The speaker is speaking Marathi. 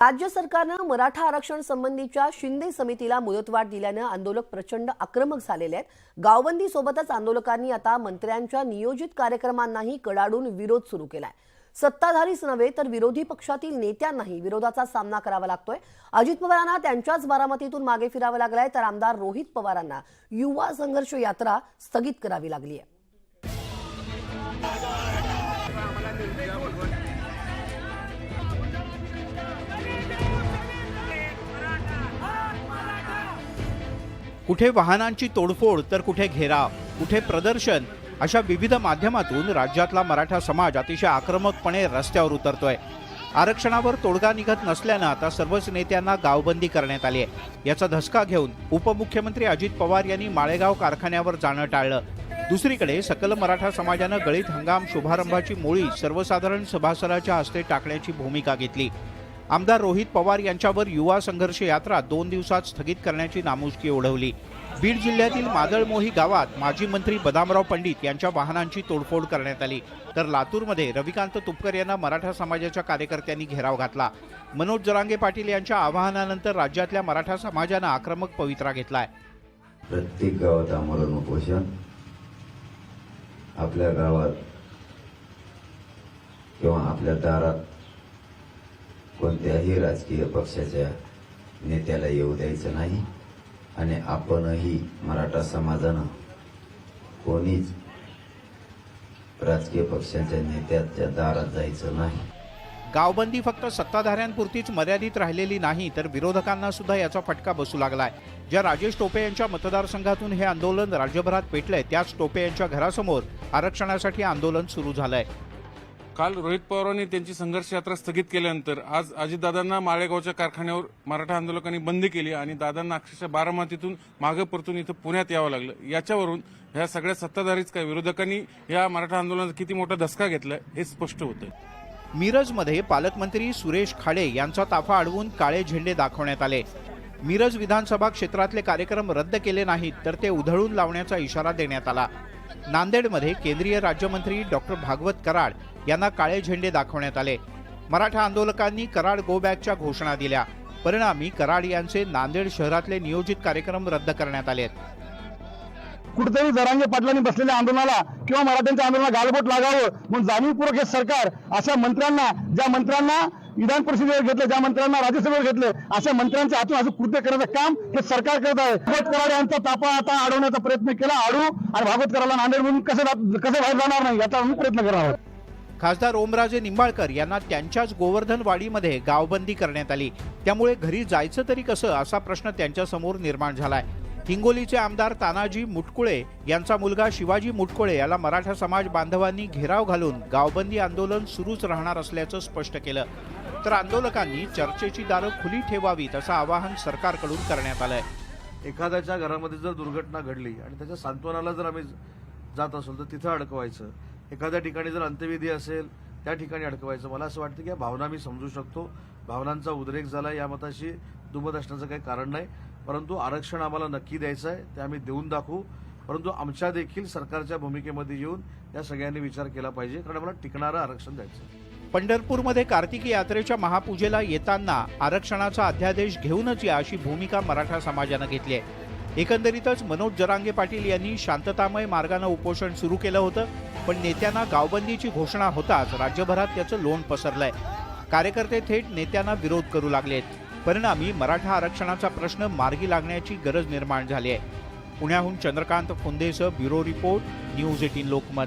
राज्य सरकारनं मराठा आरक्षण संबंधीच्या शिंदे समितीला मुदतवाढ दिल्यानं आंदोलक प्रचंड आक्रमक झालेले आहेत। गावबंदी सोबतच आंदोलकांनी आता मंत्र्यांच्या नियोजित कार्यक्रमांनाही कडाडून विरोध सुरू केलाय। सत्ताधारीच नव्हे तर विरोधी पक्षातील नेत्यांनाही विरोधाचा सामना करावा लागतोय। अजित पवारांना त्यांच्याच बारामतीतून मागे फिरावं लागलंय, तर आमदार रोहित पवारांना युवा संघर्ष यात्रा स्थगित करावी लागली आहे। कुठे वाहनांची तोडफोड तर कुठे घेराव, कुठे प्रदर्शन, अशा विविध माध्यमातून राज्यातला मराठा समाज अतिशय आक्रमकपणे रस्त्यावर उतरतोय। आरक्षणावर तोडगा निघत नसल्यानं आता सर्वच नेत्यांना गावबंदी करण्यात आली आहे। याचा धसका घेऊन उपमुख्यमंत्री अजित पवार यांनी माळेगाव कारखान्यावर जाणं टाळलं। दुसरीकडे सकल मराठा समाजानं गळीत हंगाम शुभारंभाची मोळी सर्वसाधारण सभासदाच्या हस्ते टाकण्याची भूमिका घेतली। आमदार रोहित पवार यांच्यावर युवा संघर्ष यात्रा 2 दिवसात स्थगित करण्याची नामुष्की ओढवली। बीड जिल्ह्यातील मादळमोही गावात माजी मंत्री बदामराव पंडित यांच्या वाहनांची तोडफोड करण्यात आली, तर लातूरमध्ये रविकांत तुपकर यांना मराठा समाजाच्या कार्यकर्त्यांनी घेराव घातला। मनोज जरांगे पाटील यांच्या आवाहनानंतर राज्यातल्या मराठा समाजानं आक्रमक पवित्रा घेतलाय। प्रत्येक गावात आमरण उपोषण, आपल्या गावात किंवा आपल्या दारात कोणत्याही राजकीय पक्षाच्या नेत्याला येऊ द्यायचं नाही आणि आपणही मराठा समाजानं कोणीच राजकीय पक्षाच्या नेत्याच्या दारात जायचं नाही। गावबंदी फक्त सत्ताधाऱ्यांपुरतीच मर्यादित राहिलेली नाही, तर विरोधकांना सुद्धा याचा फटका बसू लागलाय। ज्या राजेश टोपे यांच्या मतदारसंघातून हे आंदोलन राज्यभरात पेटलंय, त्याच टोपे यांच्या घरासमोर आरक्षणासाठी आंदोलन सुरू झालंय। काल रोहित पवारांनी त्यांची संघर्ष यात्रा स्थगित केल्यानंतर आज अजितदादांना माळेगावच्या कारखान्यावर मराठा आंदोलकांनी बंदी केली आणि दादांना अक्षरशः बारामतीतून मागे परतून इथं पुण्यात यावं लागलं। याच्यावरून ह्या सगळ्या सत्ताधारीच काय विरोधकांनी या मराठा आंदोलनाचा किती मोठा धसका घेतलाय हे स्पष्ट होतं। मिरजमध्ये पालकमंत्री सुरेश खाडे यांचा ताफा अडवून काळे झेंडे दाखवण्यात आले। मिरज विधानसभा क्षेत्रातले कार्यक्रम रद्द केले नाहीत तर ते उधळून लावण्याचा इशारा देण्यात आला। नांदेडमध्ये केंद्रीय राज्यमंत्री डॉक्टर भागवत कराड यांना काळे झेंडे दाखवण्यात आले। मराठा आंदोलकांनी कराड गो बॅकच्या घोषणा दिल्या। परिणामी कराड यांचे नांदेड शहरातले नियोजित कार्यक्रम रद्द करण्यात आले। कुठेतरी जरांगे पाटलांनी बसलेल्या आंदोलनाला किंवा मराठ्यांच्या आंदोलनाला गालबोट लागावं म्हणून जाणीवपूर्वक हे सरकार अशा मंत्र्यांना, ज्या मंत्र्यांना विधान परिषदेवर घेतलं, ज्या मंत्र्यांना राज्यसभेवर घेतलं, अशा मंत्र्यांच्या हातून असं कृत्य करण्याचं काम हे सरकार करत आहे। भागवत कराड यांचा तापा आता अडवण्याचा प्रयत्न केला, अडू आणि भागवत कराडला नांदेडमधून कसं बाहेर जाणार नाही याचा आम्ही प्रयत्न करणार आहोत। खासदार ओमराजे निंबाळकर यांना त्यांच्याच गोवर्धनवाडीमध्ये गावबंदी करण्यात आली, त्यामुळे घरी जायचं तरी कसं असा प्रश्न त्यांच्यासमोर निर्माण झालाय। हिंगोलीचे आमदार तानाजी मुटकुळे यांचा मुलगा शिवाजी मुटकुळे याला मराठा समाज बांधवांनी घेराव घालून गावबंदी आंदोलन सुरूच राहणार असल्याचं स्पष्ट केलं, तर आंदोलकांनी चर्चेची दारं खुली ठेवावीत असं आवाहन सरकारकडून करण्यात आलंय। एखाद्याच्या घरामध्ये जर दुर्घटना घडली आणि त्याच्या सांत्वनाला जर आम्ही जात असलो तर तिथं अडकवायचं, एखाद्या ठिकाणी जर अंत्यविधी असेल त्या ठिकाणी अडकवायचं। मला असं वाटतं की या भावना मी समजू शकतो, भावनांचा उद्रेक झाला, या मताशी दुमत असण्याचं काही कारण नाही, परंतु आरक्षण आम्हाला नक्की द्यायचं आहे, ते आम्ही देऊन दाखवू। परंतु आमच्या देखील सरकारच्या भूमिकेमध्ये येऊन या सगळ्यांनी विचार केला पाहिजे, कारण आम्हाला टिकणारं आरक्षण द्यायचं। पंढरपूरमध्ये कार्तिकी यात्रेच्या महापूजेला येताना आरक्षणाचा अध्यादेश घेऊनच या अशी भूमिका मराठा समाजानं घेतली आहे। एकंदरीतच मनोज जरांगे पाटील यांनी शांततामय मार्गानं उपोषण सुरू केलं होतं, पण नेत्यांना गावबंदीची घोषणा होताच राज्यभरात त्याचं लोण पसरलंय। कार्यकर्ते थेट नेत्यांना विरोध करू लागलेत। परिणामी मराठा आरक्षणाचा प्रश्न मार्गी लागण्याची गरज निर्माण झाली आहे। पुण्याहून चंद्रकांत फुंदेसह ब्युरो रिपोर्ट, न्यूज 18 लोकमत।